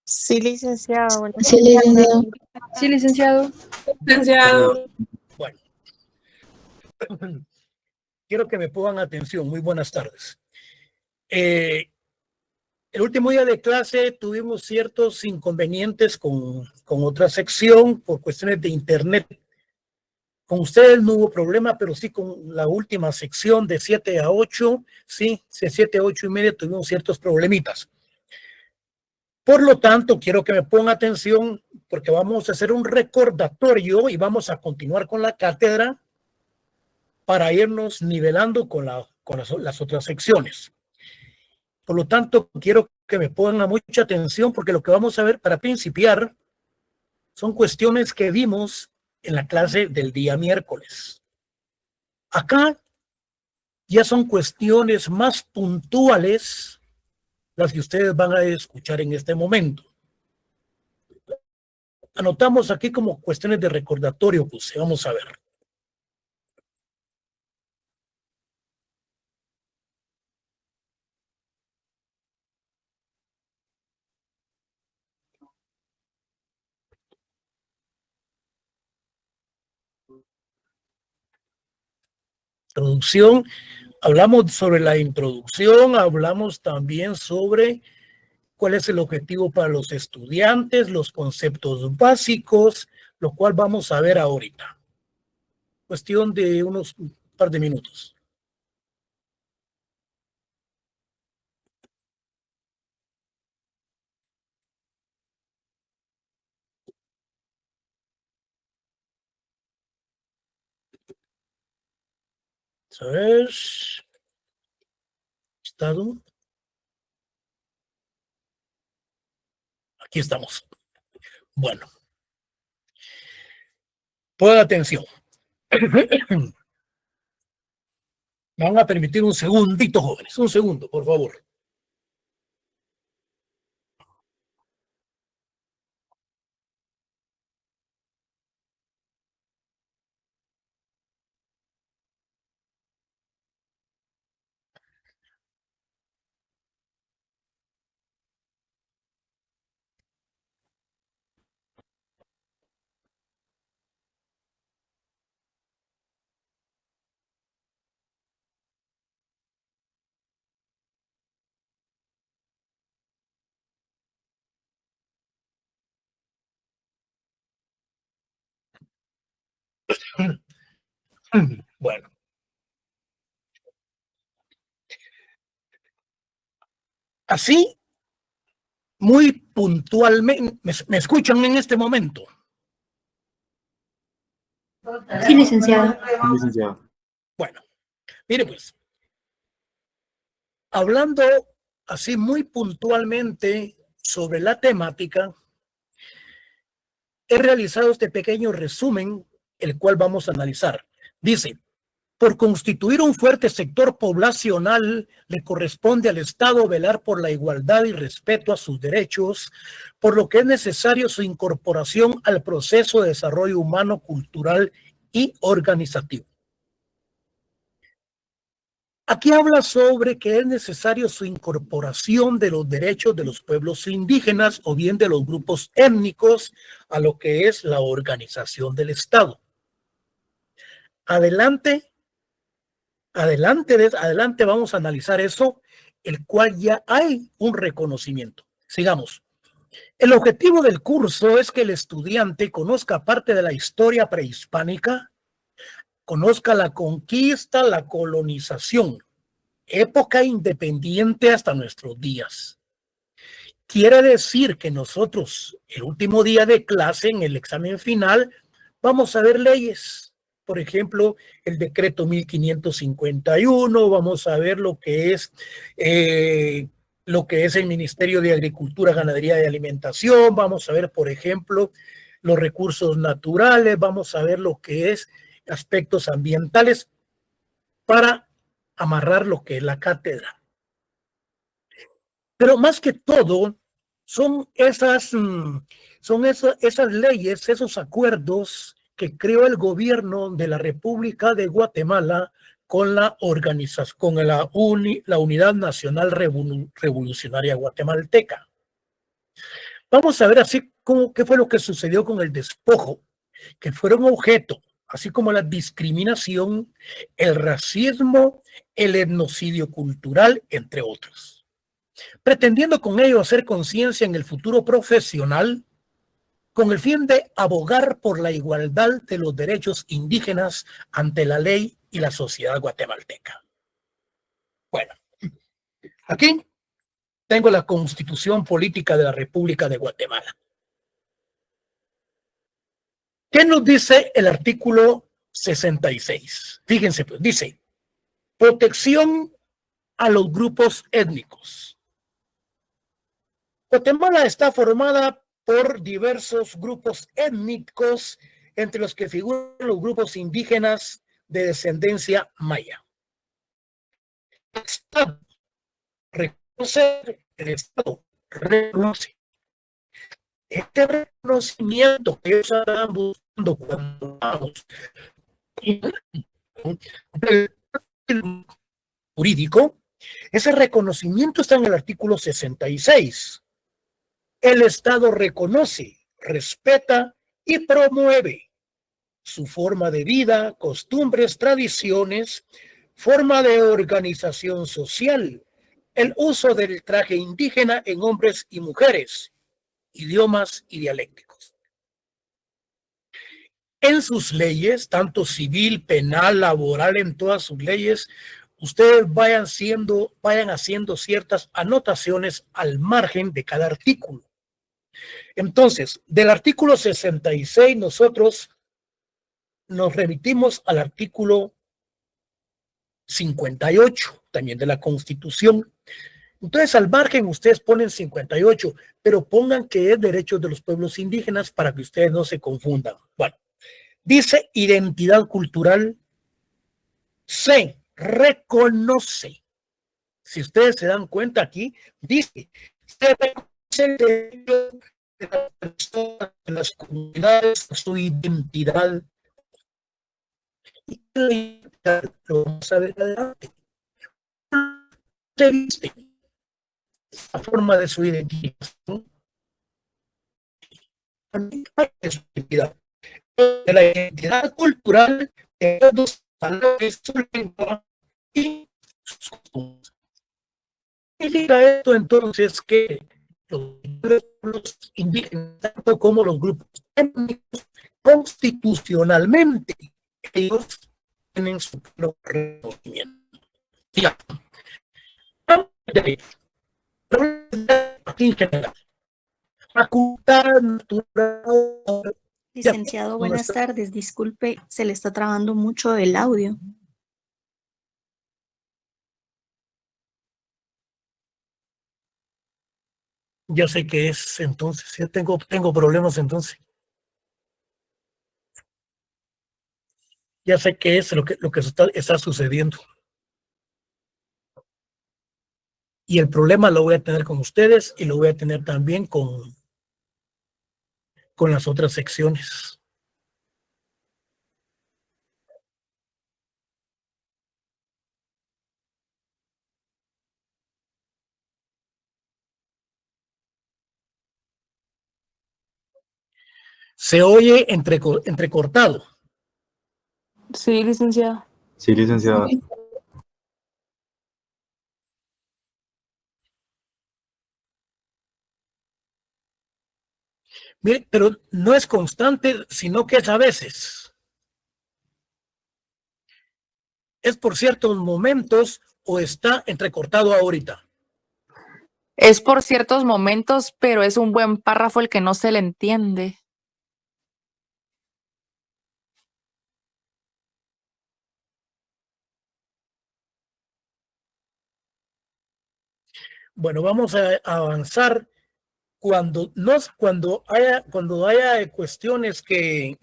Sí, licenciado. Buenas Sí, licenciado. Sí, licenciado. Licenciado. Bueno, quiero que me pongan atención. Muy buenas tardes. El último día de clase tuvimos ciertos inconvenientes con otra sección por cuestiones de internet. Con ustedes no hubo problema, pero sí con la última sección de 7 a 8, sí, de 7 a 8 y media tuvimos ciertos problemitas. Por lo tanto, quiero que me pongan atención porque vamos a hacer un recordatorio y vamos a continuar con la cátedra para irnos nivelando con las otras secciones. Por lo tanto, quiero que me pongan mucha atención porque lo que vamos a ver para principiar son cuestiones que vimos en la clase del día miércoles. Acá ya son cuestiones más puntuales las que ustedes van a escuchar en este momento. Anotamos aquí como cuestiones de recordatorio, pues vamos a ver. Introducción, hablamos sobre la introducción, hablamos también sobre cuál es el objetivo para los estudiantes, los conceptos básicos, lo cual vamos a ver ahorita. Cuestión de unos par de minutos. ¿Sabes? ¿Estado? Aquí estamos. Bueno. Pongan atención. Me van a permitir un segundito, jóvenes. Un segundo, por favor. Bueno. Así, muy puntualmente, ¿me escuchan en este momento? Sí, licenciado. Bueno, mire pues, hablando así muy puntualmente sobre la temática, he realizado este pequeño resumen, el cual vamos a analizar. Dice, por constituir un fuerte sector poblacional, le corresponde al Estado velar por la igualdad y respeto a sus derechos, por lo que es necesario su incorporación al proceso de desarrollo humano, cultural y organizativo. Aquí habla sobre que es necesario su incorporación de los derechos de los pueblos indígenas o bien de los grupos étnicos a lo que es la organización del Estado. Adelante vamos a analizar eso, el cual ya hay un reconocimiento. Sigamos. El objetivo del curso es que el estudiante conozca parte de la historia prehispánica, conozca la conquista, la colonización, época independiente hasta nuestros días. Quiere decir que nosotros, el último día de clase, en el examen final, vamos a ver leyes. Por ejemplo, el decreto 1551, vamos a ver lo que es el Ministerio de Agricultura, Ganadería y Alimentación, vamos a ver, por ejemplo, los recursos naturales, vamos a ver lo que es aspectos ambientales para amarrar lo que es la cátedra. Pero más que todo, son esas leyes, esos acuerdos que creó el gobierno de la República de Guatemala con la organización, con la Unidad Nacional Revolucionaria Guatemalteca. Vamos a ver así como qué fue lo que sucedió con el despojo, que fueron objeto, así como la discriminación, el racismo, el etnocidio cultural, entre otros. Pretendiendo con ello hacer conciencia en el futuro profesional, con el fin de abogar por la igualdad de los derechos indígenas ante la ley y la sociedad guatemalteca. Bueno, aquí tengo la Constitución Política de la República de Guatemala. ¿Qué nos dice el artículo 66? Fíjense, pues, dice, protección a los grupos étnicos. Guatemala está formada por diversos grupos étnicos, entre los que figuran los grupos indígenas de descendencia maya. El Estado reconoce, el Estado reconoce. Este reconocimiento que ellos están buscando cuando vamos jurídico, ese reconocimiento está en el artículo 66. El Estado reconoce, respeta y promueve su forma de vida, costumbres, tradiciones, forma de organización social, el uso del traje indígena en hombres y mujeres, idiomas y dialécticos. En sus leyes, tanto civil, penal, laboral, en todas sus leyes, ustedes vayan haciendo ciertas anotaciones al margen de cada artículo. Entonces, del artículo 66 nosotros nos remitimos al artículo 58, también de la Constitución. Entonces, al margen ustedes ponen 58, pero pongan que es derechos de los pueblos indígenas para que ustedes no se confundan. Bueno, dice identidad cultural, se reconoce. Si ustedes se dan cuenta aquí, dice, se reconoce el derecho de las personas, de las comunidades, su identidad. Y lo vamos a ver adelante. Se viste la forma de su identificación, de su identidad, de la identidad cultural de los valores, su lengua y sus costumbres. Significa esto entonces que los indígenas, tanto como los grupos étnicos, constitucionalmente, ellos tienen su reconocimiento. Fíjate, en general, facultad natural. Licenciado, buenas tardes. Disculpe, se le está trabando mucho el audio. Ya sé que es entonces, ya tengo problemas entonces. Ya sé que es lo que está sucediendo. Y el problema lo voy a tener con ustedes y lo voy a tener también con las otras secciones. Se oye entrecortado. Sí, licenciado. Sí, licenciada. Mire, pero no es constante, sino que es a veces. Es por ciertos momentos o está entrecortado ahorita. Es por ciertos momentos, pero es un buen párrafo el que no se le entiende. Bueno, vamos a avanzar cuando haya cuestiones que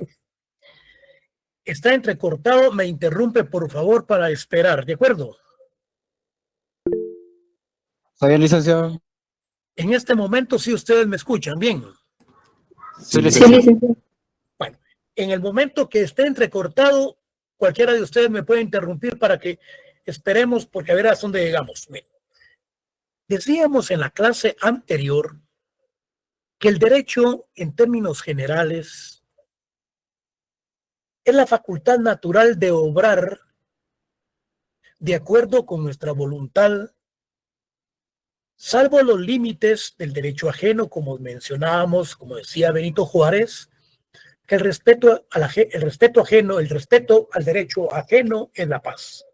está entrecortado, me interrumpe por favor para esperar, ¿de acuerdo? ¿Está bien, licenciado? En este momento sí ustedes me escuchan bien. Sí, licenciado. Bueno, en el momento que esté entrecortado, cualquiera de ustedes me puede interrumpir para que esperemos, porque a ver hasta dónde llegamos. Bien. Decíamos en la clase anterior que el derecho, en términos generales, es la facultad natural de obrar de acuerdo con nuestra voluntad, salvo los límites del derecho ajeno, como mencionábamos, como decía Benito Juárez, que el respeto al derecho ajeno es la paz.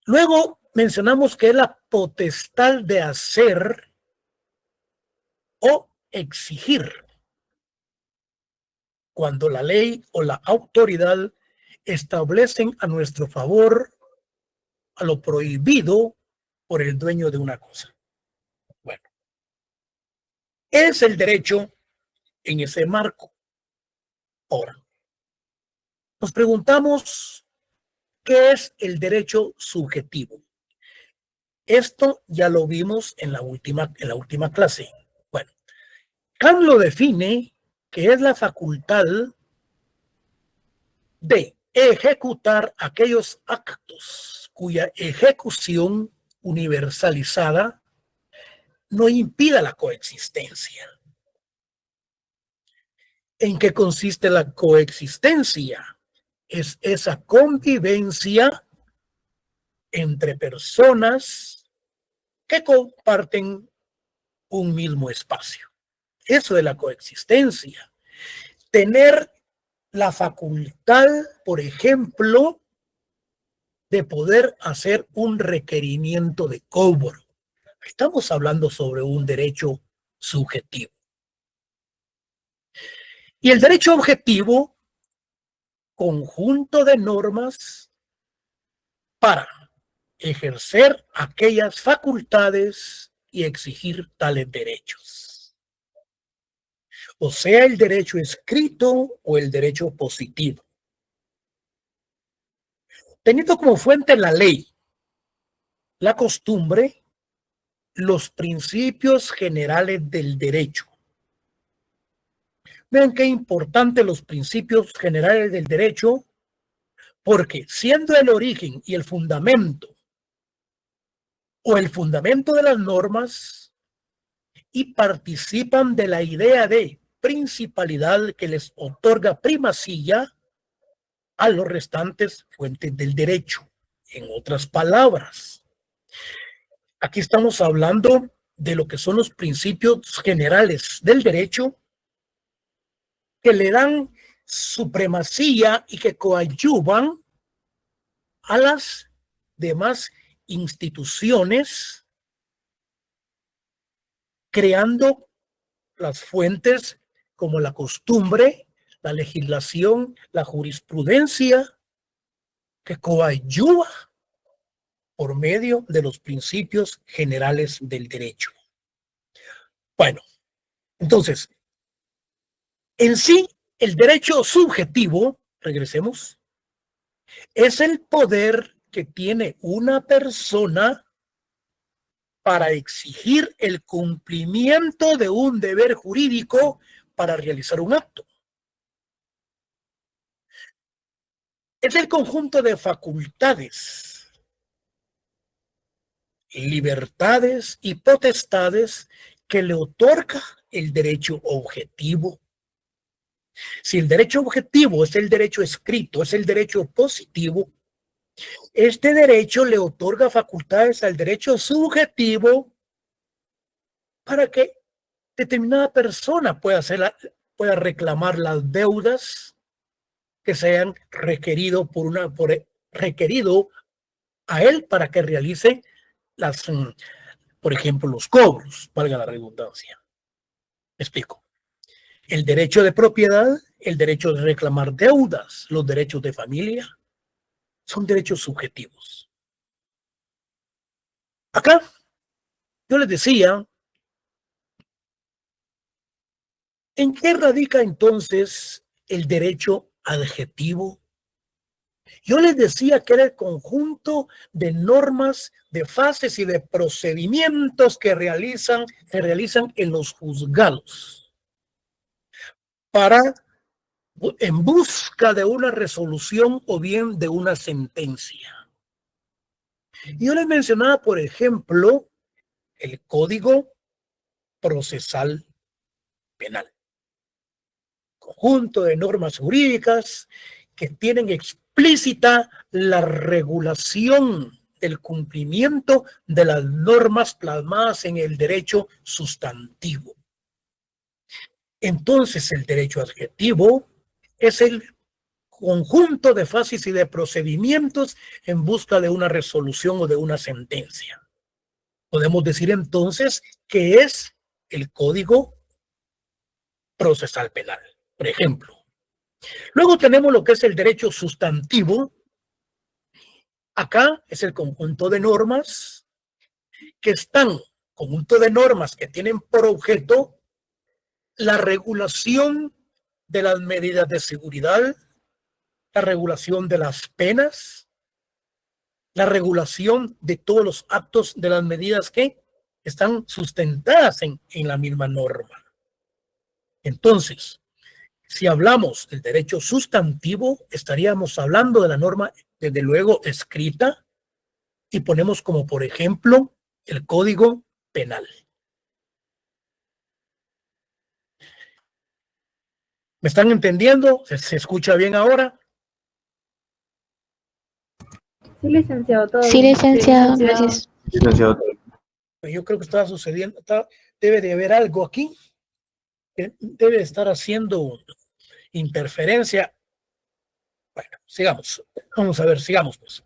Luego mencionamos que es la potestad de hacer o exigir cuando la ley o la autoridad establecen a nuestro favor a lo prohibido por el dueño de una cosa. Bueno, es el derecho en ese marco. Ahora, nos preguntamos, ¿qué es el derecho subjetivo? Esto ya lo vimos en la última clase. Bueno, Kant lo define que es la facultad de ejecutar aquellos actos cuya ejecución universalizada no impida la coexistencia. ¿En qué consiste la coexistencia? Es esa convivencia entre personas que comparten un mismo espacio. Eso es la coexistencia. Tener la facultad, por ejemplo, de poder hacer un requerimiento de cobro. Estamos hablando sobre un derecho subjetivo. Y el derecho objetivo, conjunto de normas para ejercer aquellas facultades y exigir tales derechos. O sea, el derecho escrito o el derecho positivo. Teniendo como fuente la ley, la costumbre, los principios generales del derecho. Vean qué importante los principios generales del derecho, porque siendo el origen y el fundamento, o el fundamento de las normas, y participan de la idea de principalidad que les otorga primacía a los restantes fuentes del derecho. En otras palabras, aquí estamos hablando de lo que son los principios generales del derecho que le dan supremacía y que coadyuvan a las demás instituciones, creando las fuentes como la costumbre, la legislación, la jurisprudencia, que coadyuva por medio de los principios generales del derecho. Bueno, entonces, en sí, el derecho subjetivo, regresemos, es el poder que tiene una persona para exigir el cumplimiento de un deber jurídico para realizar un acto. Es el conjunto de facultades, libertades y potestades que le otorga el derecho objetivo. Si el derecho objetivo es el derecho escrito, es el derecho positivo, este derecho le otorga facultades al derecho subjetivo para que determinada persona pueda reclamar las deudas que sean requerido requerido a él para que realice por ejemplo, los cobros, valga la redundancia. Me explico. El derecho de propiedad, el derecho de reclamar deudas, los derechos de familia, son derechos subjetivos. Acá, yo les decía, ¿en qué radica entonces el derecho adjetivo? Yo les decía que era el conjunto de normas, de fases y de procedimientos que se realizan en los juzgados en busca de una resolución o bien de una sentencia. Yo les mencionaba, por ejemplo, el código procesal penal. Conjunto de normas jurídicas que tienen explícita la regulación del cumplimiento de las normas plasmadas en el derecho sustantivo. Entonces, el derecho adjetivo es el conjunto de fases y de procedimientos en busca de una resolución o de una sentencia. Podemos decir entonces que es el Código Procesal Penal, por ejemplo. Luego tenemos lo que es el derecho sustantivo. Acá es el conjunto de normas que tienen por objeto la regulación de las medidas de seguridad, la regulación de las penas, la regulación de todos los actos de las medidas que están sustentadas en la misma norma. Entonces, si hablamos del derecho sustantivo, estaríamos hablando de la norma, desde luego, escrita, y ponemos como, por ejemplo, el Código Penal. ¿Me están entendiendo? ¿Se escucha bien ahora? Sí, licenciado, todo Sí, bien. licenciado, gracias. Licenciado. Yo creo que está sucediendo, debe de haber algo aquí que debe estar haciendo interferencia. Bueno, sigamos. Vamos a ver, sigamos pues.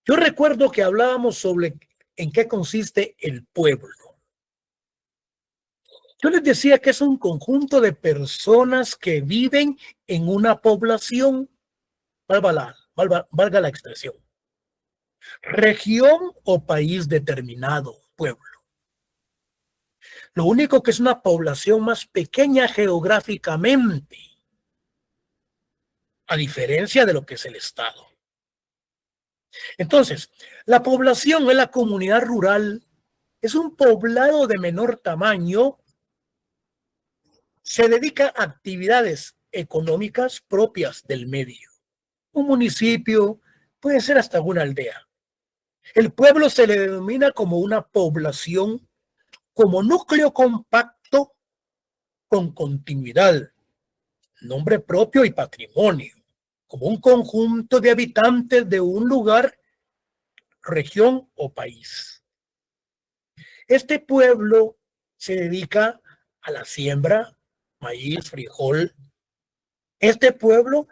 Yo recuerdo que hablábamos sobre en qué consiste el pueblo. Yo les decía que es un conjunto de personas que viven en una población, valga la expresión, región o país determinado, pueblo. Lo único que es una población más pequeña geográficamente, a diferencia de lo que es el Estado. Entonces, la población es la comunidad rural, es un poblado de menor tamaño, se dedica a actividades económicas propias del medio. Un municipio, puede ser hasta una aldea. El pueblo se le denomina como una población, como núcleo compacto con continuidad, nombre propio y patrimonio, como un conjunto de habitantes de un lugar, región o país. Este pueblo se dedica a la siembra, maíz, frijol. Este pueblo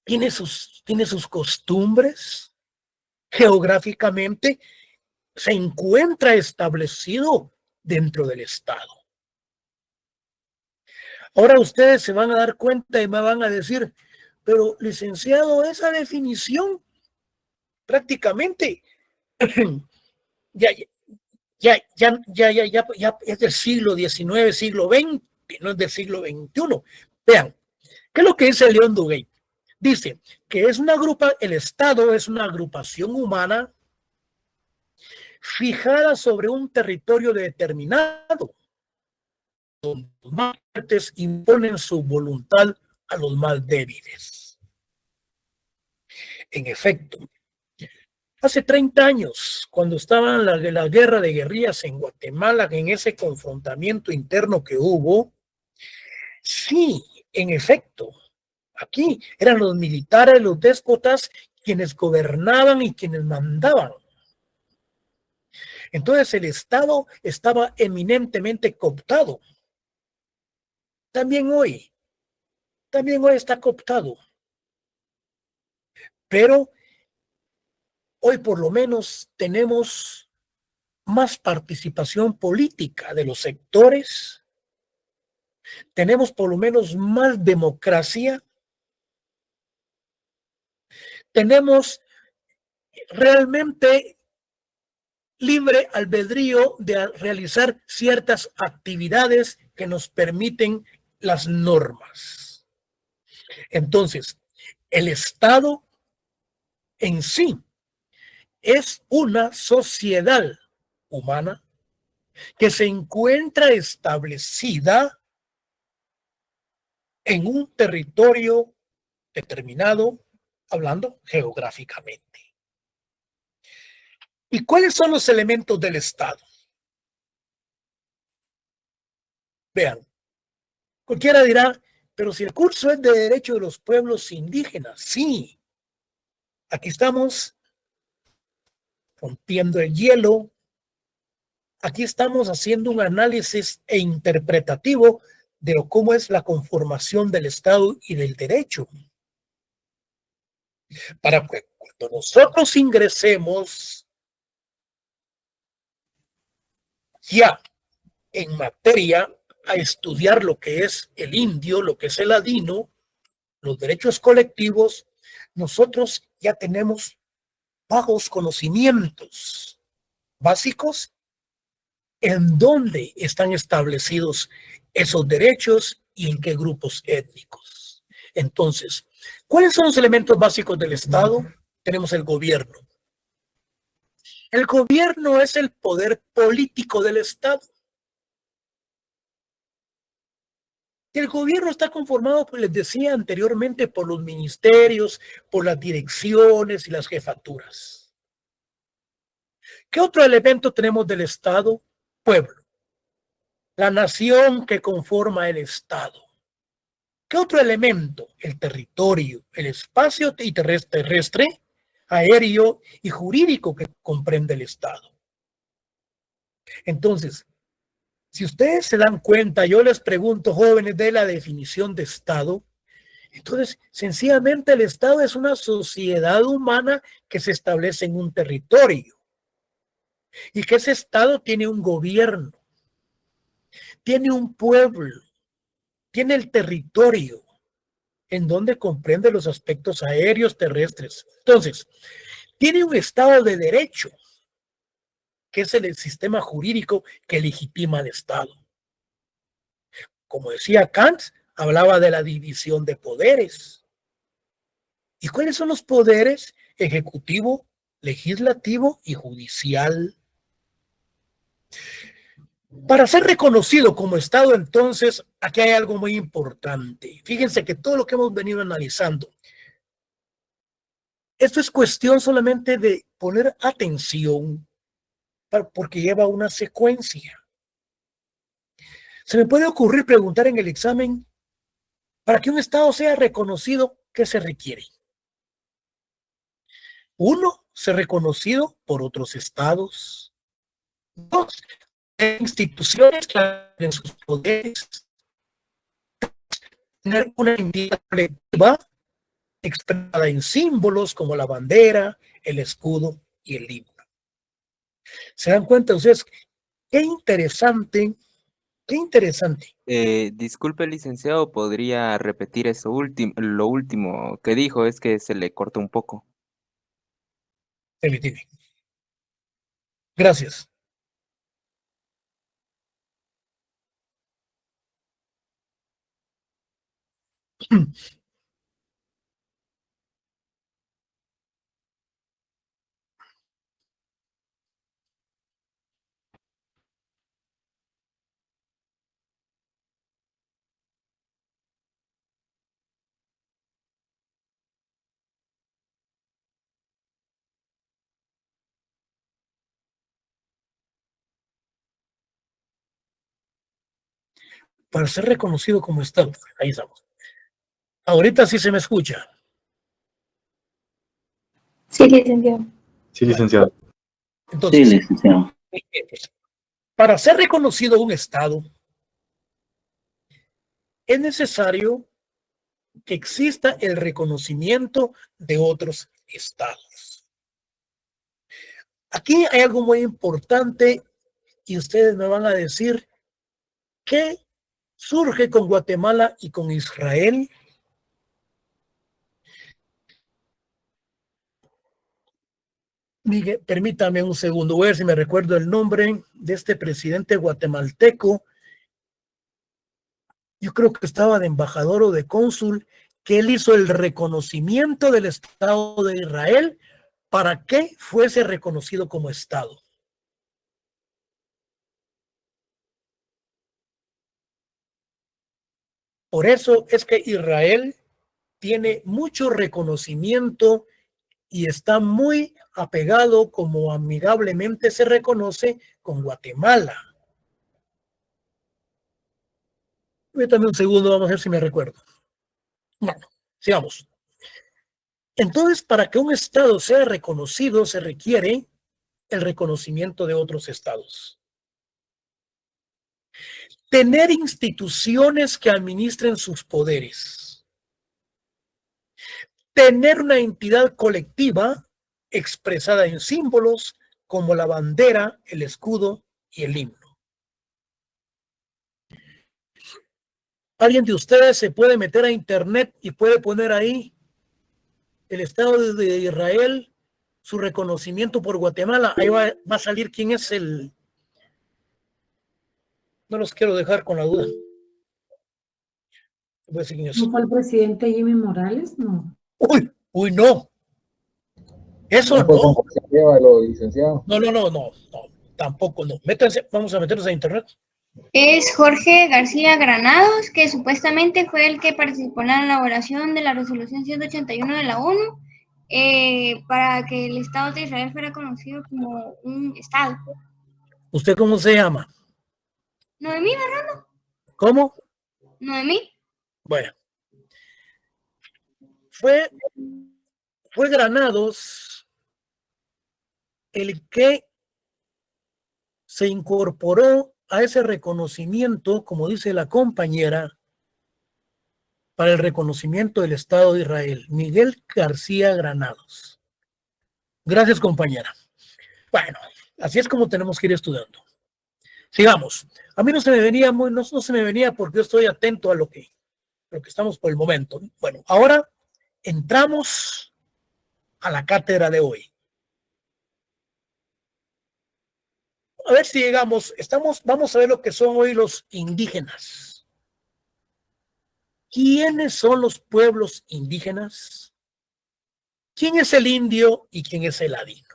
tiene sus costumbres. Geográficamente se encuentra establecido dentro del Estado. Ahora ustedes se van a dar cuenta y me van a decir, pero licenciado, esa definición prácticamente ya es del siglo XIX, siglo XX, no es del siglo XXI. Vean, ¿qué es lo que dice León Duguay? Dice que el Estado es una agrupación humana fijada sobre un territorio determinado, donde los más fuertes imponen su voluntad a los más débiles. En efecto, hace 30 años, cuando estaba la guerra de guerrillas en Guatemala, en ese confrontamiento interno que hubo, sí, en efecto, aquí eran los militares, los déspotas, quienes gobernaban y quienes mandaban. Entonces el Estado estaba eminentemente cooptado. También hoy está cooptado. Pero hoy por lo menos tenemos más participación política de los sectores. Tenemos por lo menos más democracia. Tenemos realmente libre albedrío de realizar ciertas actividades que nos permiten las normas. Entonces, el Estado en sí es una sociedad humana que se encuentra establecida en un territorio determinado, hablando geográficamente. ¿Y cuáles son los elementos del Estado? Vean, cualquiera dirá, pero si el curso es de derecho de los pueblos indígenas, sí. Aquí estamos rompiendo el hielo. Aquí estamos haciendo un análisis interpretativo de cómo es la conformación del Estado y del derecho. Para que cuando nosotros ingresemos ya en materia a estudiar lo que es el indio, lo que es el ladino, los derechos colectivos, nosotros ya tenemos bajos conocimientos básicos en dónde están establecidos esos derechos y en qué grupos étnicos. Entonces, ¿cuáles son los elementos básicos del Estado? Tenemos el gobierno. El gobierno es el poder político del Estado. El gobierno está conformado, pues les decía anteriormente, por los ministerios, por las direcciones y las jefaturas. ¿Qué otro elemento tenemos del Estado? Pueblo. La nación que conforma el Estado. ¿Qué otro elemento? El territorio, el espacio terrestre, aéreo y jurídico que comprende el Estado. Entonces, si ustedes se dan cuenta, yo les pregunto, jóvenes, de la definición de Estado. Entonces, sencillamente el Estado es una sociedad humana que se establece en un territorio y que ese Estado tiene un gobierno, tiene un pueblo, tiene el territorio en donde comprende los aspectos aéreos, terrestres. Entonces, tiene un Estado de derecho, que es el sistema jurídico que legitima al Estado. Como decía Kant, hablaba de la división de poderes. ¿Y cuáles son los poderes? Ejecutivo, legislativo y judicial. Para ser reconocido como Estado, entonces, aquí hay algo muy importante. Fíjense que todo lo que hemos venido analizando, esto es cuestión solamente de poner atención porque lleva una secuencia. Se me puede ocurrir preguntar en el examen, para que un Estado sea reconocido, ¿qué se requiere? Uno, ser reconocido por otros estados. Dos, instituciones que tienen sus poderes. Tener una identidad colectiva expresada en símbolos como la bandera, el escudo y el himno. ¿Se dan cuenta ustedes? Qué interesante, qué interesante. Disculpe, licenciado, ¿podría repetir eso lo último que dijo? Es que se le cortó un poco. Permíteme. Gracias. Para ser reconocido como Estado. Ahí estamos. Ahorita sí se me escucha. Sí, licenciado. Sí, licenciado. Entonces, Sí, licenciado. para ser reconocido un Estado, es necesario que exista el reconocimiento de otros estados. Aquí hay algo muy importante y ustedes me van a decir qué surge con Guatemala y con Israel. Miguel, permítame un segundo, voy a ver si me recuerdo el nombre de este presidente guatemalteco. Yo creo que estaba de embajador o de cónsul, que él hizo el reconocimiento del Estado de Israel para que fuese reconocido como Estado. Por eso es que Israel tiene mucho reconocimiento y está muy apegado, como amigablemente se reconoce, con Guatemala. Permítame un segundo, vamos a ver si me recuerdo. Bueno, sigamos. Entonces, para que un estado sea reconocido, se requiere el reconocimiento de otros estados. Tener instituciones que administren sus poderes. Tener una entidad colectiva expresada en símbolos como la bandera, el escudo y el himno. ¿Alguien de ustedes se puede meter a internet y puede poner ahí el Estado de Israel, su reconocimiento por Guatemala? Ahí va a salir quién es el... No los quiero dejar con la duda. Voy a decir quién es. ¿No fue el presidente Jimmy Morales? No. Uy, no. Eso No fue con no. Concepción, licenciado. No, tampoco no. Métanse, vamos a meternos a internet. Es Jorge García Granados, que supuestamente fue el que participó en la elaboración de la resolución 181 de la ONU para que el Estado de Israel fuera conocido como un Estado. ¿Usted cómo se llama? Noemí Barrano. ¿Cómo? Noemí. Bueno. Fue Granados el que se incorporó a ese reconocimiento, como dice la compañera, para el reconocimiento del Estado de Israel, Miguel García Granados. Gracias, compañera. Bueno, así es como tenemos que ir estudiando. Sigamos. A mí no se me venía no se me venía porque yo estoy atento a lo que estamos por el momento. Bueno, ahora entramos a la cátedra de hoy. A ver si llegamos, vamos a ver lo que son hoy los indígenas. ¿Quiénes son los pueblos indígenas? ¿Quién es el indio y quién es el ladino?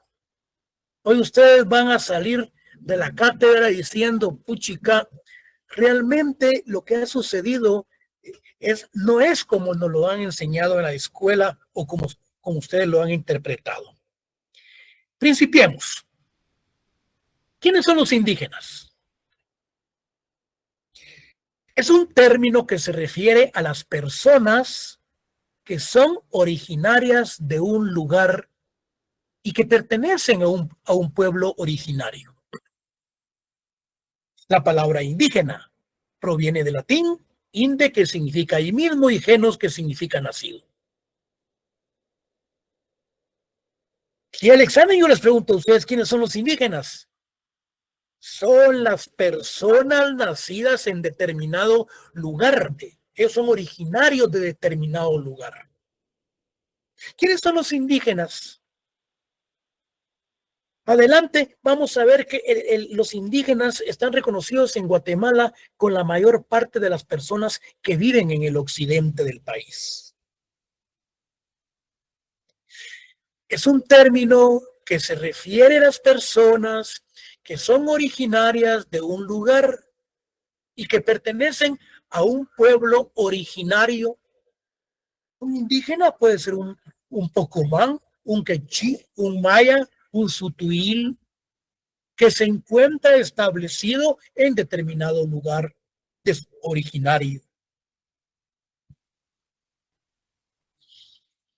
Hoy ustedes van a salir de la cátedra diciendo, puchica, realmente lo que ha sucedido no es como nos lo han enseñado en la escuela o como ustedes lo han interpretado. Principiemos. ¿Quiénes son los indígenas? Es un término que se refiere a las personas que son originarias de un lugar y que pertenecen a un pueblo originario. La palabra indígena proviene del latín inde, que significa ahí mismo, y genos, que significa nacido. Y el examen yo les pregunto a ustedes, ¿quiénes son los indígenas? Son las personas nacidas en determinado lugar. Ellos son originarios de determinado lugar. ¿Quiénes son los indígenas? Adelante, vamos a ver que los indígenas están reconocidos en Guatemala con la mayor parte de las personas que viven en el occidente del país. Es un término que se refiere a las personas que son originarias de un lugar y que pertenecen a un pueblo originario. Un indígena puede ser un pocomán, un quechí, un maya, un sutuil, que se encuentra establecido en determinado lugar originario.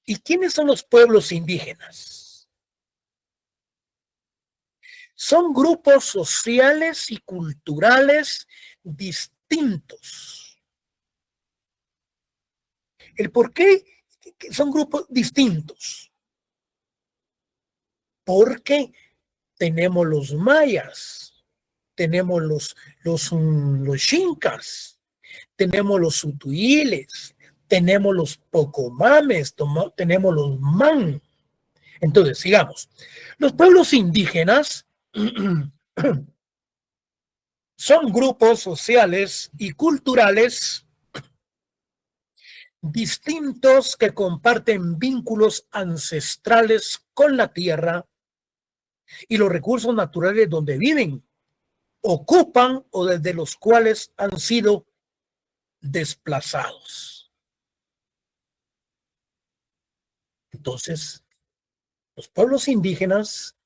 ¿Y quiénes son los pueblos indígenas? Son grupos sociales y culturales distintos. ¿El por qué son grupos distintos? Porque tenemos los mayas, tenemos los xincas, tenemos los sutuiles, tenemos los pocomames, tenemos los man. Entonces, sigamos. Los pueblos indígenas son grupos sociales y culturales distintos que comparten vínculos ancestrales con la tierra y los recursos naturales donde viven, ocupan o desde los cuales han sido desplazados. Entonces, los pueblos indígenas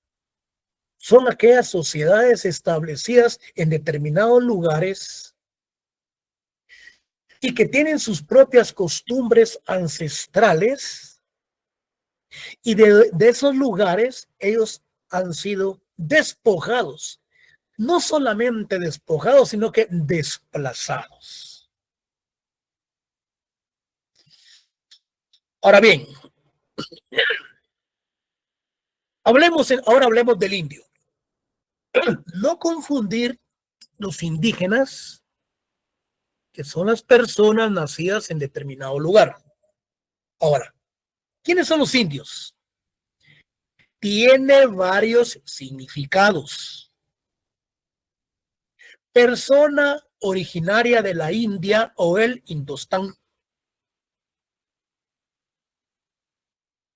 son aquellas sociedades establecidas en determinados lugares y que tienen sus propias costumbres ancestrales, y de esos lugares ellos han sido despojados. No solamente despojados, sino que desplazados. Ahora bien, ahora hablemos del indio. No confundir los indígenas, que son las personas nacidas en determinado lugar. Ahora, ¿quiénes son los indios? Tiene varios significados. Persona originaria de la India o el Indostán.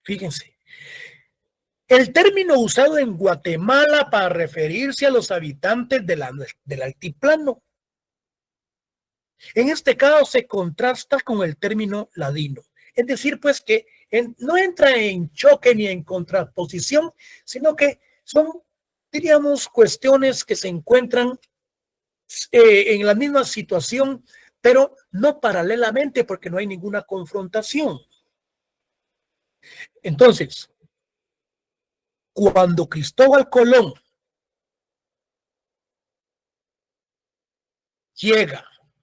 Fíjense. El término usado en Guatemala para referirse a los habitantes del altiplano. En este caso se contrasta con el término ladino. Es decir, pues que no entra en choque ni en contraposición, sino que son, diríamos, cuestiones que se encuentran en la misma situación, pero no paralelamente porque no hay ninguna confrontación. Entonces, cuando Cristóbal Colón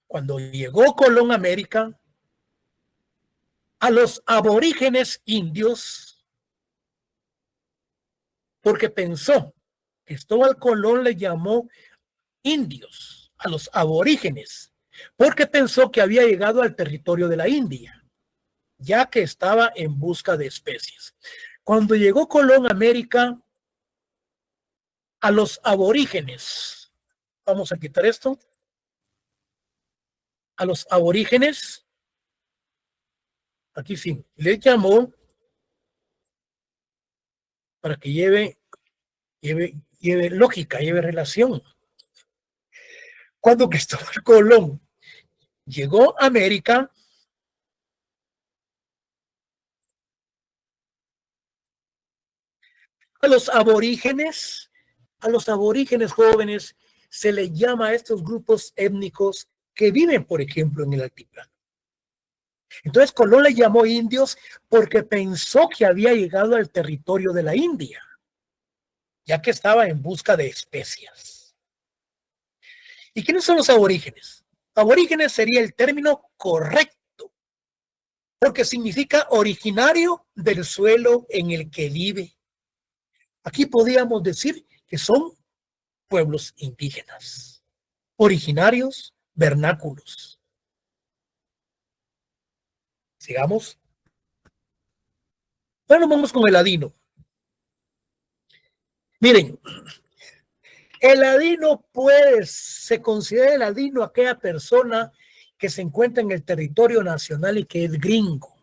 cuando llegó Colón a América, a los aborígenes indios, porque Cristóbal Colón le llamó indios a los aborígenes, porque pensó que había llegado al territorio de la India, ya que estaba en busca de especies. Cuando llegó Colón a América, a los aborígenes, vamos a quitar esto, a los aborígenes, aquí sí, les llamó, para que lleve lógica, lleve relación. Cuando Cristóbal Colón llegó a América, a los aborígenes jóvenes se les llama a estos grupos étnicos que viven, por ejemplo, en el altiplano. Entonces Colón le llamó indios porque pensó que había llegado al territorio de la India, ya que estaba en busca de especias. ¿Y quiénes son los aborígenes? Aborígenes sería el término correcto, porque significa originario del suelo en el que vive. Aquí podríamos decir que son pueblos indígenas, originarios, vernáculos. Sigamos. Bueno, vamos con el ladino. Miren, el ladino se considera el ladino aquella persona que se encuentra en el territorio nacional y que es gringo.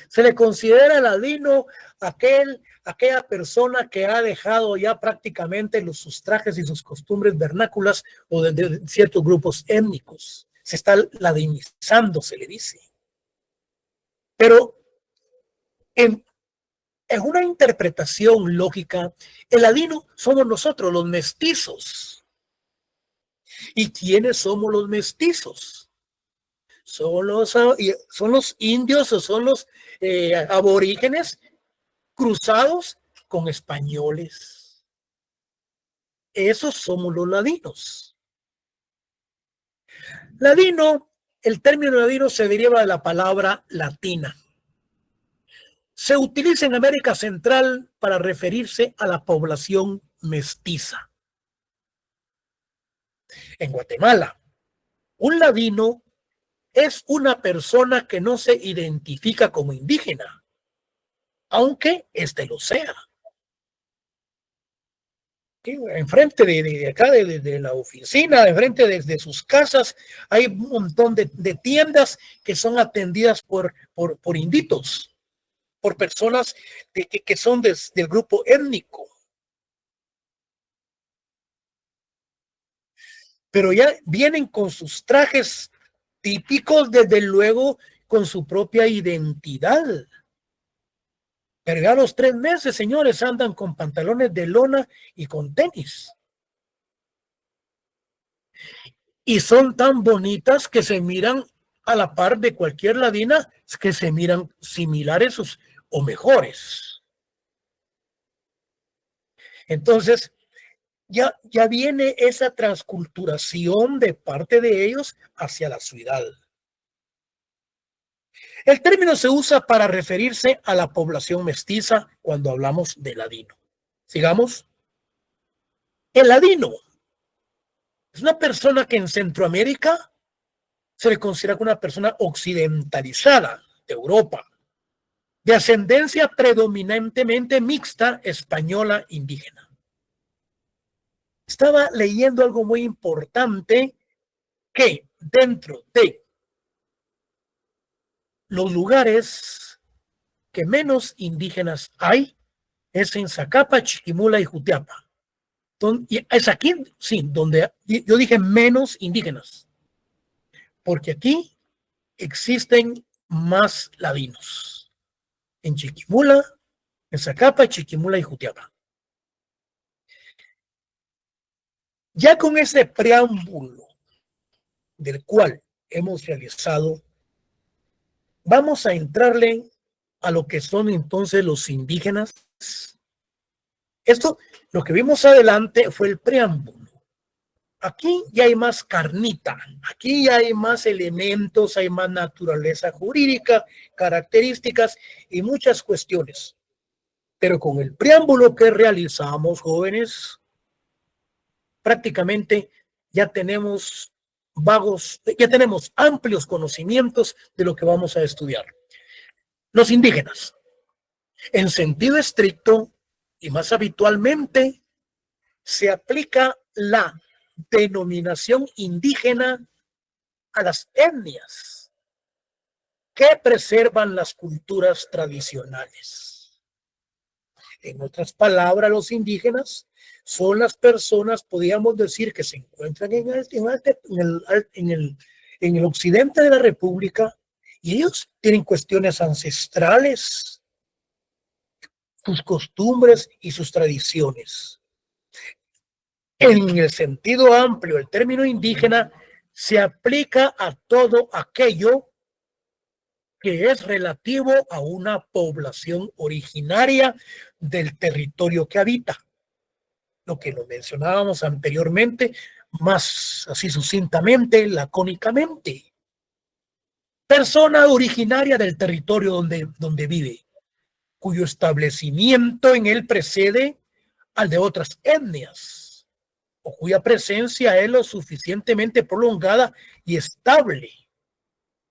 Se le considera ladino aquella persona que ha dejado ya prácticamente sus trajes y sus costumbres vernáculas o de ciertos grupos étnicos. Se está ladinizando, se le dice. Pero en una interpretación lógica, el ladino somos nosotros, los mestizos. ¿Y quiénes somos los mestizos? Son los indios o son los aborígenes cruzados con españoles. Esos somos los ladinos. Ladino, el término ladino se deriva de la palabra latina. Se utiliza en América Central para referirse a la población mestiza. En Guatemala, un ladino es una persona que no se identifica como indígena, aunque éste lo sea. Enfrente de acá, de la oficina, enfrente de sus casas, hay un montón de tiendas que son atendidas por inditos, por personas que son del grupo étnico. Pero ya vienen con sus trajes típicos, desde luego, con su propia identidad. Pero ya a los 3 meses, señores, andan con pantalones de lona y con tenis. Y son tan bonitas que se miran a la par de cualquier ladina que se miran similares o mejores. Entonces, ya viene esa transculturación de parte de ellos hacia la ciudad. El término se usa para referirse a la población mestiza cuando hablamos de ladino. Sigamos. El ladino es una persona que en Centroamérica se le considera como una persona occidentalizada de Europa, de ascendencia predominantemente mixta española indígena. Estaba leyendo algo muy importante, que dentro de los lugares que menos indígenas hay es en Zacapa, Chiquimula y Jutiapa. Y es aquí, sí, donde yo dije menos indígenas, porque aquí existen más ladinos. En Chiquimula, en Zacapa, Chiquimula y Jutiapa. Ya con ese preámbulo del cual hemos realizado, vamos a entrarle a lo que son entonces los indígenas. Esto, lo que vimos adelante fue el preámbulo. Aquí ya hay más carnita, aquí ya hay más elementos, hay más naturaleza jurídica, características y muchas cuestiones. Pero con el preámbulo que realizamos, jóvenes, prácticamente ya tenemos amplios conocimientos de lo que vamos a estudiar. Los indígenas, en sentido estricto y más habitualmente, se aplica la denominación indígena a las etnias que preservan las culturas tradicionales. En otras palabras, los indígenas son las personas, podríamos decir, que se encuentran en el occidente de la República, y ellos tienen cuestiones ancestrales, sus costumbres y sus tradiciones. En el sentido amplio, el término indígena se aplica a todo aquello que es relativo a una población originaria del territorio que habita. Lo que lo mencionábamos anteriormente, más así sucintamente, lacónicamente. Persona originaria del territorio donde vive, cuyo establecimiento en él precede al de otras etnias, o cuya presencia es lo suficientemente prolongada y estable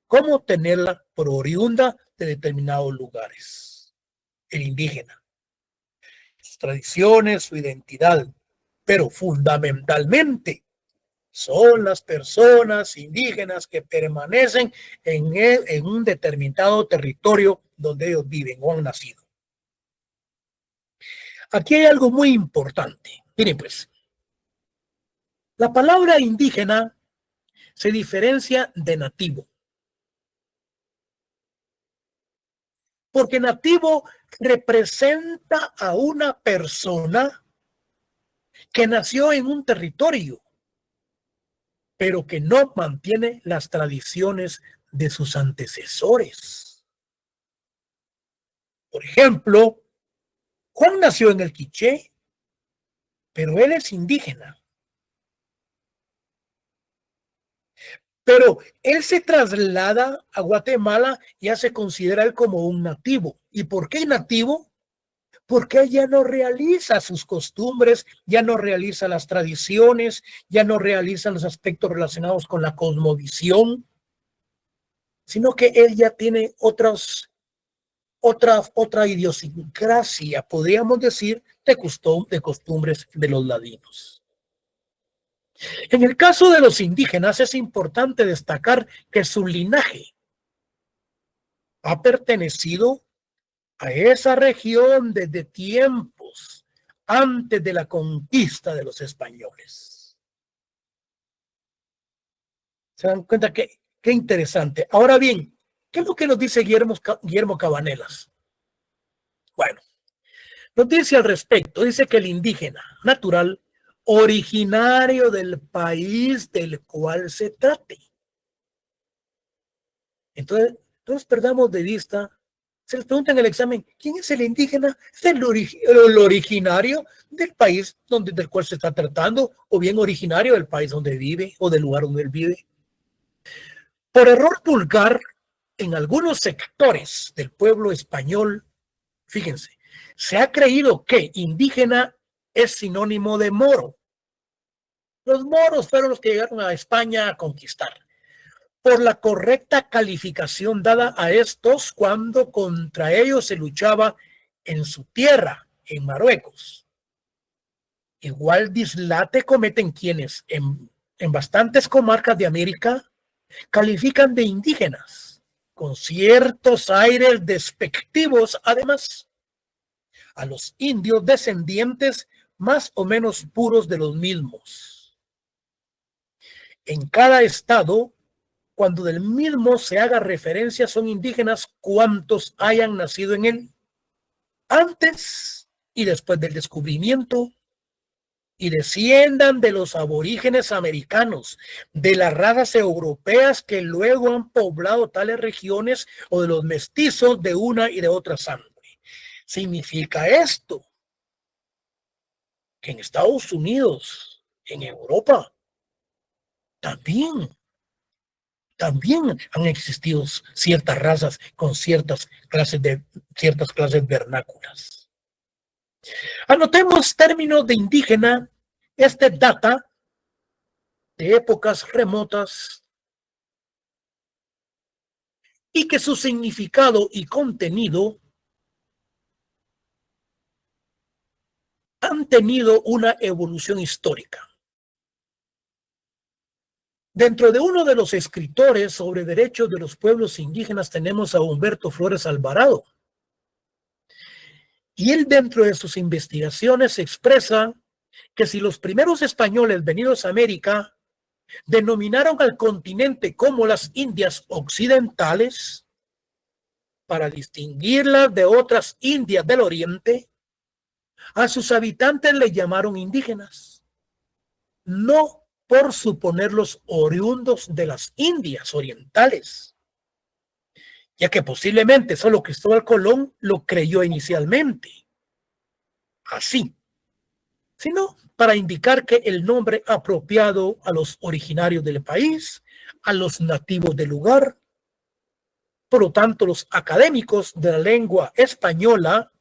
como tenerla por oriunda de determinados lugares. El indígena, sus tradiciones, su identidad, pero fundamentalmente son las personas indígenas que permanecen en un determinado territorio donde ellos viven o han nacido. Aquí hay algo muy importante. Miren pues, la palabra indígena se diferencia de nativo. Porque nativo representa a una persona que nació en un territorio, pero que no mantiene las tradiciones de sus antecesores. Por ejemplo, Juan nació en el Quiché, pero él es indígena. Pero él se traslada a Guatemala y ya se considera él como un nativo. ¿Y por qué nativo? Porque él ya no realiza sus costumbres, ya no realiza las tradiciones, ya no realiza los aspectos relacionados con la cosmovisión, sino que él ya tiene otra idiosincrasia, podríamos decir, de costumbres de los ladinos. En el caso de los indígenas es importante destacar que su linaje ha pertenecido a esa región desde tiempos antes de la conquista de los españoles. ¿Se dan cuenta qué interesante? Ahora bien, ¿qué es lo que nos dice Guillermo Cabanelas? Bueno, nos dice al respecto, dice que el indígena natural, originario del país del cual se trate, Entonces, no nos perdamos de vista. Se les pregunta en el examen, ¿quién es el indígena? Es el originario del país del cual se está tratando, o bien originario del país donde vive o del lugar donde él vive. Por error vulgar, en algunos sectores del pueblo español, fíjense, se ha creído que indígena es sinónimo de moro. Los moros fueron los que llegaron a España a conquistar. Por la correcta calificación dada a estos cuando contra ellos se luchaba en su tierra, en Marruecos. Igual dislate cometen quienes en bastantes comarcas de América califican de indígenas, con ciertos aires despectivos, además, a los indios descendientes más o menos puros de los mismos. En cada estado, cuando del mismo se haga referencia, son indígenas cuantos hayan nacido en él antes y después del descubrimiento y desciendan de los aborígenes americanos, de las razas europeas que luego han poblado tales regiones o de los mestizos de una y de otra sangre. Significa esto que en Estados Unidos, en Europa, también han existido ciertas razas con ciertas clases vernáculas. Anotemos términos de indígena. Este data de épocas remotas y que su significado y contenido han tenido una evolución histórica. Dentro de uno de los escritores sobre derechos de los pueblos indígenas tenemos a Humberto Flores Alvarado. Y él, dentro de sus investigaciones, expresa que si los primeros españoles venidos a América denominaron al continente como las Indias Occidentales para distinguirlas de otras Indias del Oriente, a sus habitantes les llamaron indígenas, no por suponerlos oriundos de las Indias Orientales, ya que posiblemente solo Cristóbal Colón lo creyó inicialmente así, sino para indicar que el nombre apropiado a los originarios del país, a los nativos del lugar. Por lo tanto, los académicos de la lengua española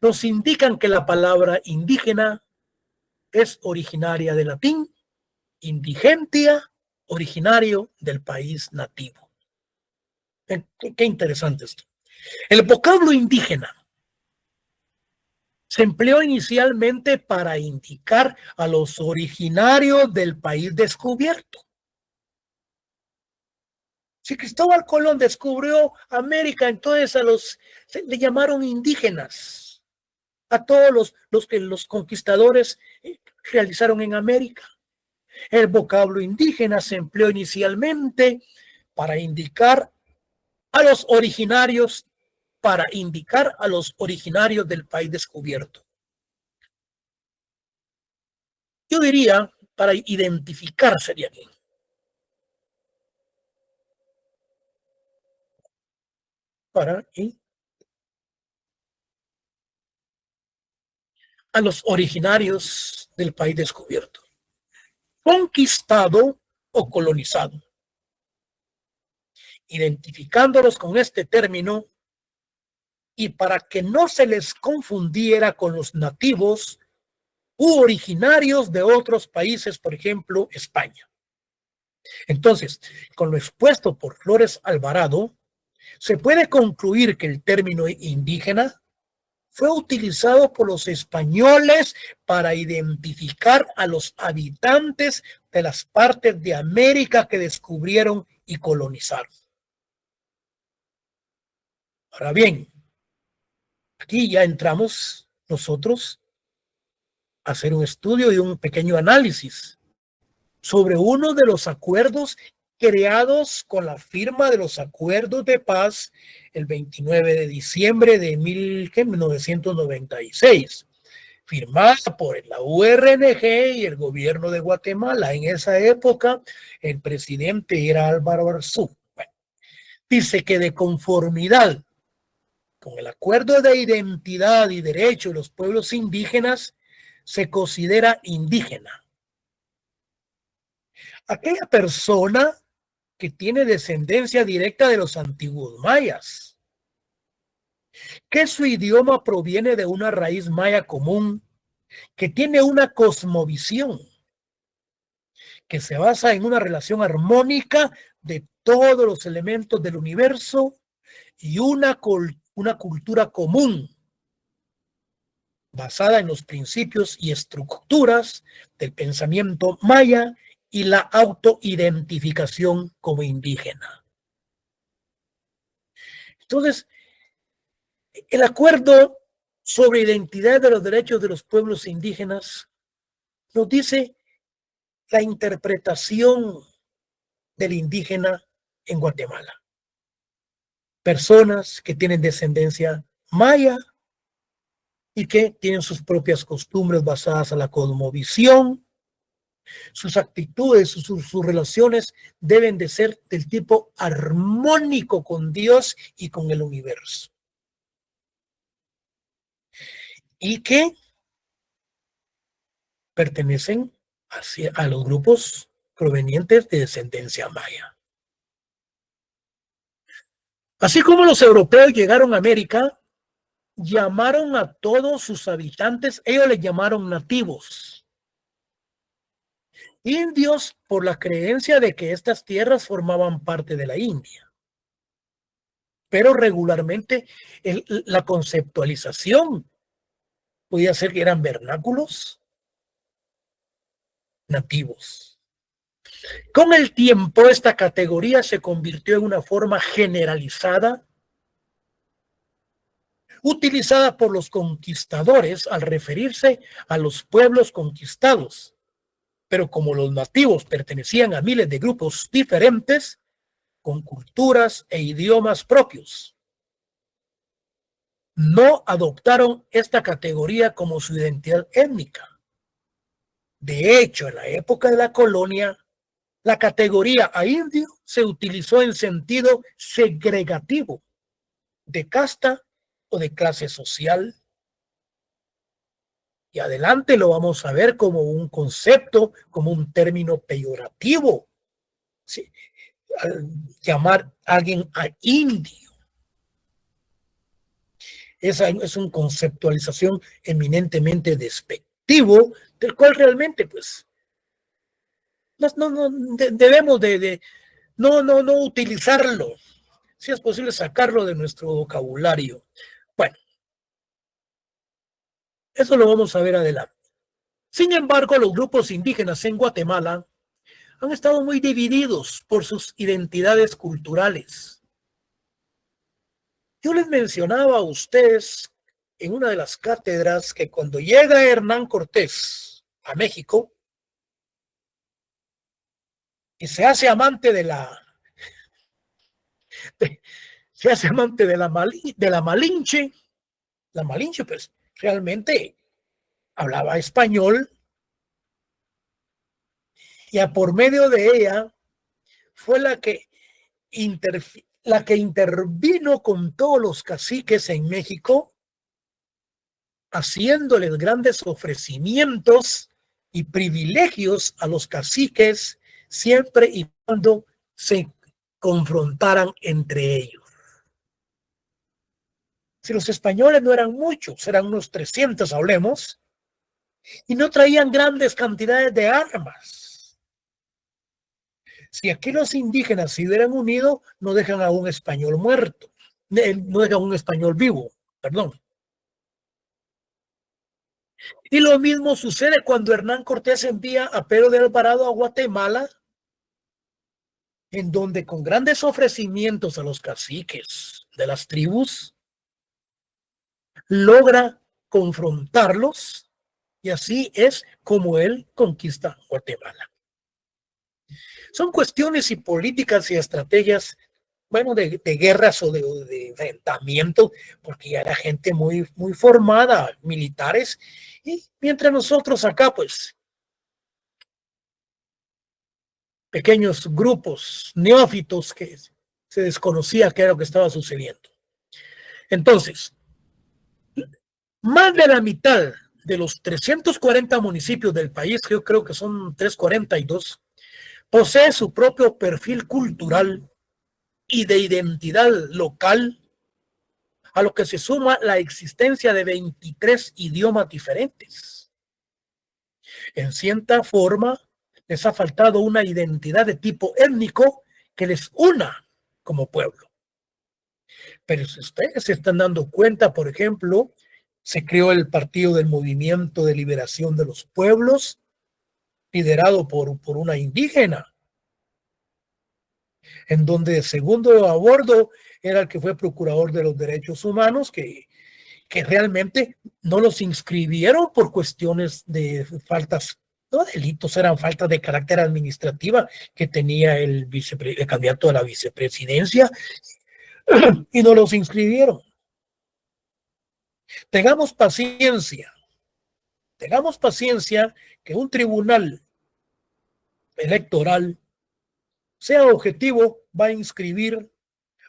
nos indican que la palabra indígena es originaria del latín, indigentia, originario del país nativo. Qué interesante esto. El vocablo indígena se empleó inicialmente para indicar a los originarios del país descubierto. Si Cristóbal Colón descubrió América, entonces le llamaron indígenas a todos los que los conquistadores realizaron en América. El vocablo indígena se empleó inicialmente para indicar a los originarios del país descubierto. Yo diría para identificar sería aquí. A los originarios del país descubierto, conquistado o colonizado, identificándolos con este término y para que no se les confundiera con los nativos u originarios de otros países, por ejemplo, España. Entonces, con lo expuesto por Flores Alvarado, se puede concluir que el término indígena fue utilizado por los españoles para identificar a los habitantes de las partes de América que descubrieron y colonizaron. Ahora bien, aquí ya entramos nosotros a hacer un estudio y un pequeño análisis sobre uno de los acuerdos creados con la firma de los acuerdos de paz el 29 de diciembre de 1996, firmada por la URNG y el gobierno de Guatemala. En esa época, el presidente era Álvaro Arzú. Bueno, Dice que de conformidad con el acuerdo de identidad y derecho de los pueblos indígenas, se considera indígena aquella persona que tiene descendencia directa de los antiguos mayas, que su idioma proviene de una raíz maya común, que tiene una cosmovisión que se basa en una relación armónica de todos los elementos del universo y una cultura común basada en los principios y estructuras del pensamiento maya y la autoidentificación como indígena. Entonces, el acuerdo sobre identidad de los derechos de los pueblos indígenas nos dice la interpretación del indígena en Guatemala. Personas que tienen descendencia maya y que tienen sus propias costumbres basadas en la cosmovisión. Sus actitudes, sus relaciones deben de ser del tipo armónico con Dios y con el universo. Y que pertenecen a los grupos provenientes de descendencia maya. Así como los europeos llegaron a América, llamaron a todos sus habitantes, ellos les llamaron nativos. Indios por la creencia de que estas tierras formaban parte de la India. Pero regularmente la conceptualización podía ser que eran vernáculos nativos. Con el tiempo, esta categoría se convirtió en una forma generalizada utilizada por los conquistadores al referirse a los pueblos conquistados. Pero como los nativos pertenecían a miles de grupos diferentes, con culturas e idiomas propios, no adoptaron esta categoría como su identidad étnica. De hecho, en la época de la colonia, la categoría a indio se utilizó en sentido segregativo, de casta o de clase social. Y adelante lo vamos a ver como un concepto, como un término peyorativo. ¿Sí? Al llamar a alguien a indio. Esa es una conceptualización eminentemente despectivo, del cual realmente, pues, debemos de no utilizarlo. Si es posible sacarlo de nuestro vocabulario. Bueno, eso lo vamos a ver adelante. Sin embargo, los grupos indígenas en Guatemala han estado muy divididos por sus identidades culturales. Yo les mencionaba a ustedes en una de las cátedras que cuando llega Hernán Cortés a México y se hace amante de la Malinche, la Malinche pues realmente hablaba español y a por medio de ella fue la que intervino con todos los caciques en México, haciéndoles grandes ofrecimientos y privilegios a los caciques siempre y cuando se confrontaran entre ellos. Si los españoles no eran muchos, eran unos 300, hablemos, y no traían grandes cantidades de armas. Si aquí los indígenas se hubieran unido, no dejan a un español muerto, no dejan a un español vivo, perdón. Y lo mismo sucede cuando Hernán Cortés envía a Pedro de Alvarado a Guatemala, en donde con grandes ofrecimientos a los caciques de las tribus, logra confrontarlos y así es como él conquista Guatemala. Son cuestiones y políticas y estrategias, bueno, de guerras o de enfrentamiento, porque ya era gente muy formada, militares, y mientras nosotros acá, pues, pequeños grupos neófitos que se desconocía qué era lo que estaba sucediendo. Entonces, más de la mitad de los 340 municipios del país, que yo creo que son 342, posee su propio perfil cultural y de identidad local, a lo que se suma la existencia de 23 idiomas diferentes. En cierta forma, les ha faltado una identidad de tipo étnico que les una como pueblo. Pero si ustedes se están dando cuenta, por ejemplo, se creó el Partido del Movimiento de Liberación de los Pueblos, liderado por una indígena, en donde segundo a bordo era el que fue procurador de los derechos humanos, que realmente no los inscribieron por cuestiones de faltas, no delitos, eran faltas de carácter administrativa que tenía el candidato a la vicepresidencia, y no los inscribieron. Tengamos paciencia que un tribunal electoral, sea objetivo, va a inscribir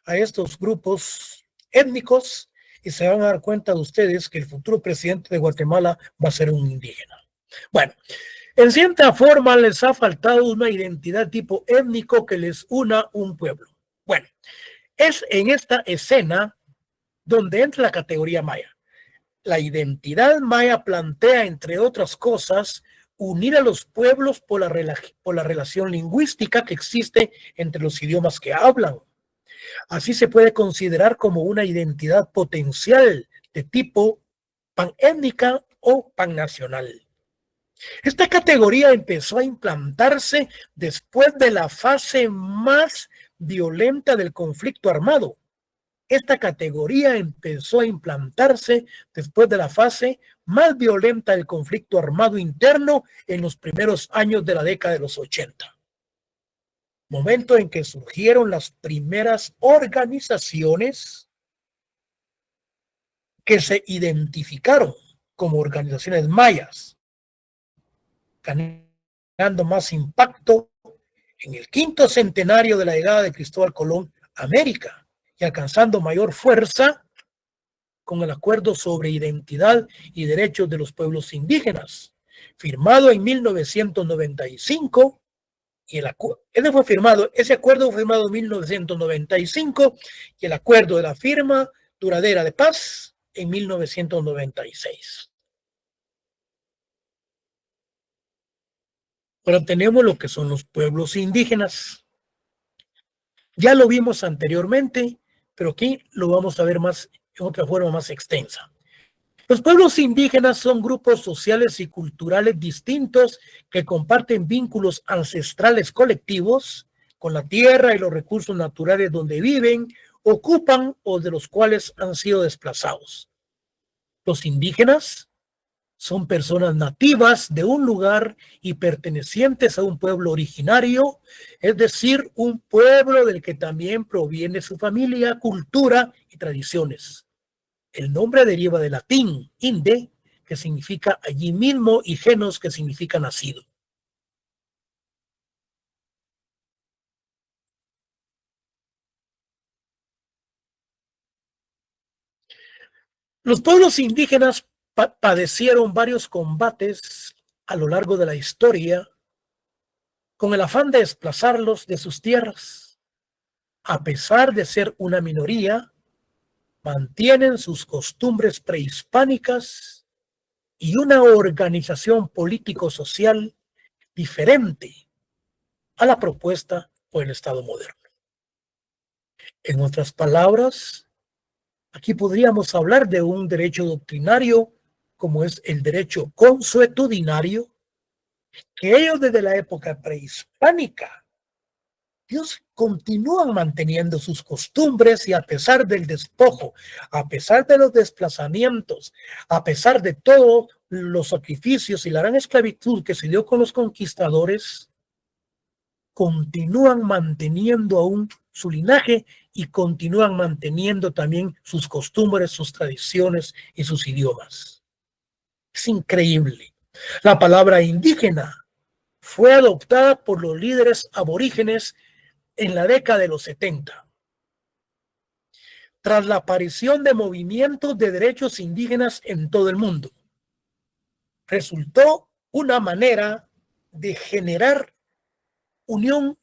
a estos grupos étnicos y se van a dar cuenta de ustedes que el futuro presidente de Guatemala va a ser un indígena. Bueno, en cierta forma les ha faltado una identidad tipo étnico que les una un pueblo. Bueno, es en esta escena donde entra la categoría maya. La identidad maya plantea, entre otras cosas, unir a los pueblos por la relación lingüística que existe entre los idiomas que hablan. Así se puede considerar como una identidad potencial de tipo panétnica o pannacional. Esta categoría empezó a implantarse después de la fase más violenta del conflicto armado. Esta categoría empezó a implantarse después de la fase más violenta del conflicto armado interno en los primeros años de la década de los 80. Momento en que surgieron las primeras organizaciones que se identificaron como organizaciones mayas, ganando más impacto en el 5º centenario de la llegada de Cristóbal Colón a América y alcanzando mayor fuerza con el Acuerdo sobre Identidad y Derechos de los Pueblos Indígenas, firmado en 1995. Y ese acuerdo fue firmado en 1995 y el acuerdo de la firma duradera de paz en 1996. Ahora tenemos lo que son los pueblos indígenas. Ya lo vimos anteriormente, pero aquí lo vamos a ver más en otra forma más extensa. Los pueblos indígenas son grupos sociales y culturales distintos que comparten vínculos ancestrales colectivos con la tierra y los recursos naturales donde viven, ocupan o de los cuales han sido desplazados. Los indígenas son personas nativas de un lugar y pertenecientes a un pueblo originario, es decir, un pueblo del que también proviene su familia, cultura y tradiciones. El nombre deriva del latín, inde, que significa allí mismo, y genos, que significa nacido. Los pueblos indígenas padecieron varios combates a lo largo de la historia con el afán de desplazarlos de sus tierras. A pesar de ser una minoría, mantienen sus costumbres prehispánicas y una organización político-social diferente a la propuesta por el Estado moderno. En otras palabras, aquí podríamos hablar de un derecho doctrinario como es el derecho consuetudinario, que ellos desde la época prehispánica ellos continúan manteniendo sus costumbres y a pesar del despojo, a pesar de los desplazamientos, a pesar de todos los sacrificios y la gran esclavitud que se dio con los conquistadores, continúan manteniendo aún su linaje y continúan manteniendo también sus costumbres, sus tradiciones y sus idiomas. Es increíble. La palabra indígena fue adoptada por los líderes aborígenes en la década de los 70 tras la aparición de movimientos de derechos indígenas en todo el mundo. Resultó una manera de generar unión,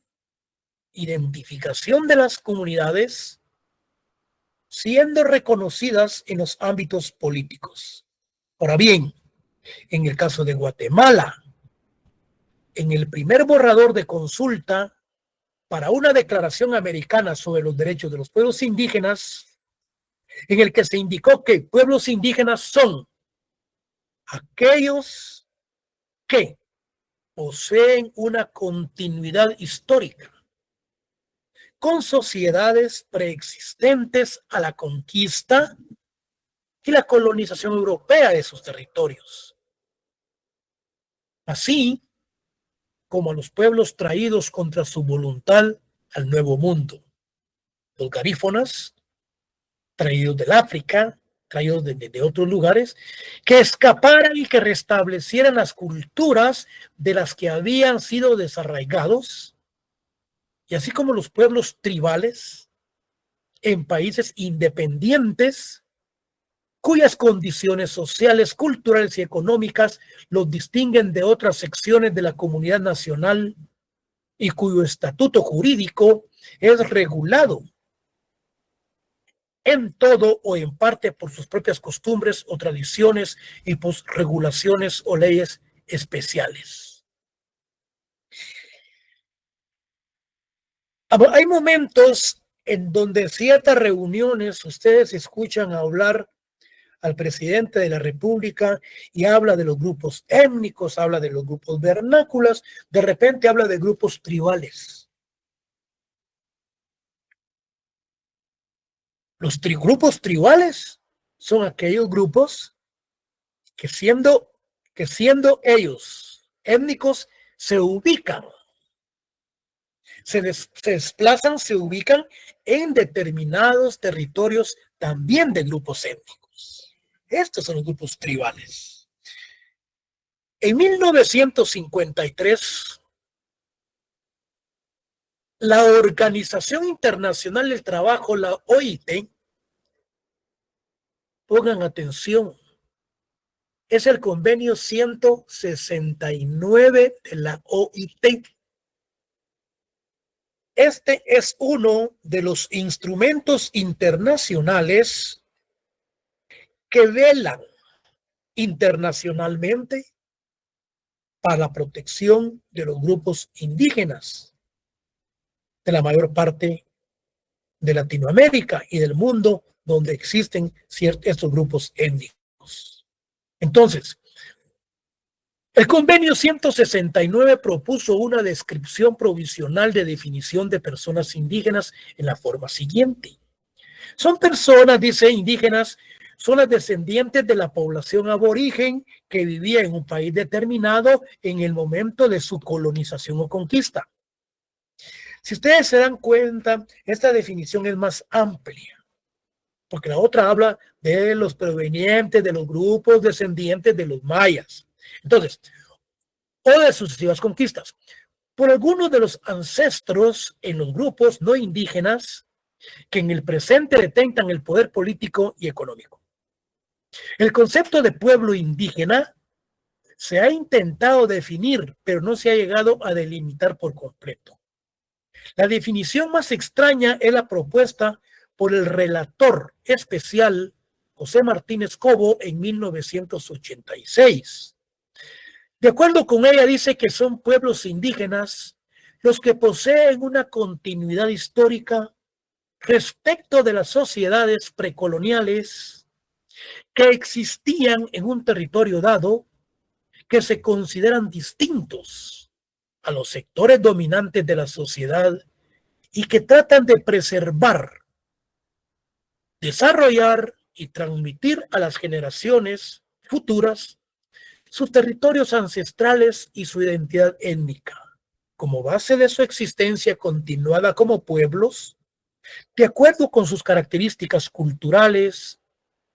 identificación de las comunidades, siendo reconocidas en los ámbitos políticos. Ahora bien, en el caso de Guatemala, en el primer borrador de consulta para una declaración americana sobre los derechos de los pueblos indígenas, en el que se indicó que pueblos indígenas son aquellos que poseen una continuidad histórica con sociedades preexistentes a la conquista y la colonización europea de sus territorios, así como a los pueblos traídos contra su voluntad al Nuevo Mundo, los garífonas, traídos del África, traídos de otros lugares, que escaparan y que restablecieran las culturas de las que habían sido desarraigados, y así como los pueblos tribales en países independientes, cuyas condiciones sociales, culturales y económicas los distinguen de otras secciones de la comunidad nacional y cuyo estatuto jurídico es regulado en todo o en parte por sus propias costumbres o tradiciones y por regulaciones o leyes especiales. Hay momentos en donde ciertas reuniones ustedes escuchan hablar al presidente de la República y habla de los grupos étnicos, habla de los grupos vernáculos, de repente habla de grupos tribales. Los grupos tribales son aquellos grupos que siendo ellos étnicos se ubican, se desplazan, se ubican en determinados territorios también de grupos étnicos. Estos son los grupos tribales. En 1953, la Organización Internacional del Trabajo, la OIT, pongan atención, es el convenio 169 de la OIT. Este es uno de los instrumentos internacionales que velan internacionalmente para la protección de los grupos indígenas de la mayor parte de Latinoamérica y del mundo donde existen estos grupos étnicos. Entonces, el convenio 169 propuso una descripción provisional de definición de personas indígenas en la forma siguiente. Son personas, dice, indígenas, son las descendientes de la población aborigen que vivía en un país determinado en el momento de su colonización o conquista. Si ustedes se dan cuenta, esta definición es más amplia, porque la otra habla de los provenientes de los grupos descendientes de los mayas. Entonces, o de sucesivas conquistas, por algunos de los ancestros en los grupos no indígenas que en el presente detentan el poder político y económico. El concepto de pueblo indígena se ha intentado definir, pero no se ha llegado a delimitar por completo. La definición más extraña es la propuesta por el relator especial José Martínez Cobo en 1986. De acuerdo con ella, dice que son pueblos indígenas los que poseen una continuidad histórica respecto de las sociedades precoloniales que existían en un territorio dado, que se consideran distintos a los sectores dominantes de la sociedad y que tratan de preservar, desarrollar y transmitir a las generaciones futuras sus territorios ancestrales y su identidad étnica, como base de su existencia continuada como pueblos, de acuerdo con sus características culturales,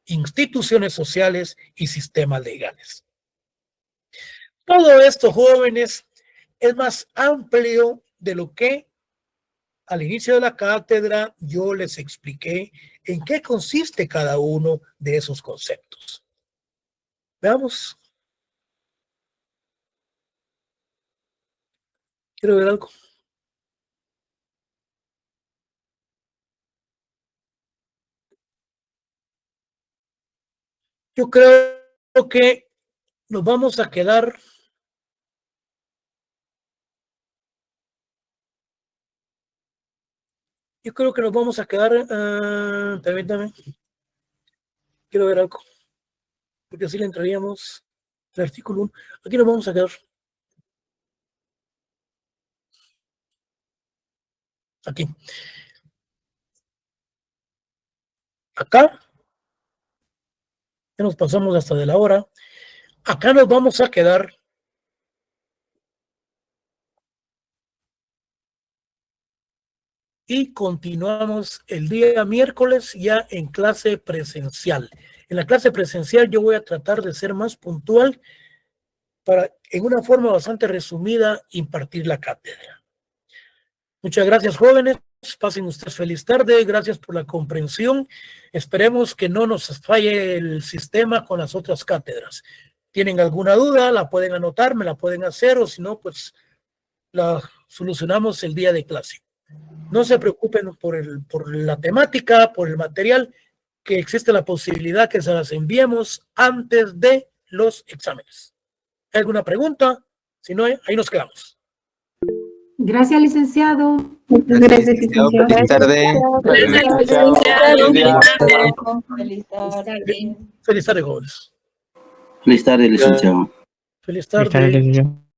instituciones sociales y sistemas legales. Todo esto, jóvenes, es más amplio de lo que Al inicio de la cátedra yo les expliqué en qué consiste cada uno de esos conceptos. Veamos. Quiero ver algo. Yo creo que nos vamos a quedar permítame, quiero ver algo, porque así le entraríamos el artículo 1. Aquí nos vamos a quedar. Aquí. Acá. Ya nos pasamos hasta de la hora. Acá nos vamos a quedar. Y continuamos el día miércoles ya en clase presencial. En la clase presencial yo voy a tratar de ser más puntual para, en una forma bastante resumida, impartir la cátedra. Muchas gracias, jóvenes. Pasen ustedes feliz tarde. Gracias por la comprensión. Esperemos que no nos falle el sistema con las otras cátedras. ¿Tienen alguna duda? La pueden anotar, me la pueden hacer, o si no, pues la solucionamos el día de clase. No se preocupen por la temática, por el material, que existe la posibilidad que se las enviemos antes de los exámenes. ¿Hay alguna pregunta? Si no, ahí nos quedamos. Gracias, licenciado. Gracias, licenciado. Feliz tarde. Feliz tarde, jóvenes. Feliz tarde, licenciado. Feliz tarde.